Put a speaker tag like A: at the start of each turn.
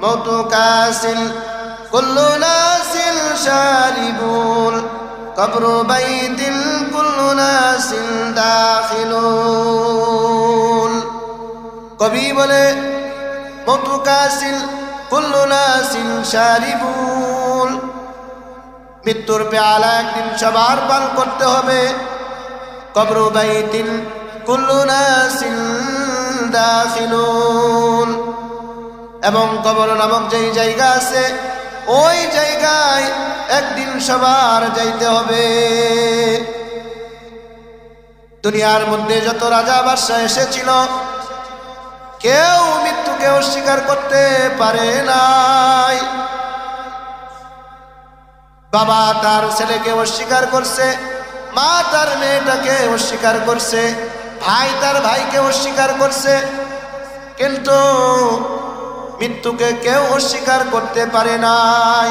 A: মওতু কাসিল কুল্লু নাসিল শারিবুল কবরু বাইতিল কুল্লু নাসিল দাখিলুল। কবি বলে মওতু কাসিল কুল্লু নাসিল শারিবুল, মৃত্যুর পেয়ালা একদিন সবার পান করতে হবে। কবরু বাইতিল কুল্লু নাসিল দাখিলুন, এবং কবর নামক যেই জায়গা আছে ওই জায়গায় একদিন সবার যাইতে হবে। দুনিয়ার মধ্যে যত রাজা বাদশা এসেছিল কেউ মৃত্যুকে অস্বীকার করতে পারে নাই। বাবা তার ছেলেকে অস্বীকার করছে, মা তার মেয়েটাকে অস্বীকার করছে, ভাই তার ভাইকে অস্বীকার করছে, কিন্তু মৃত্যুকে কেউ অস্বীকার করতে পারে নাই।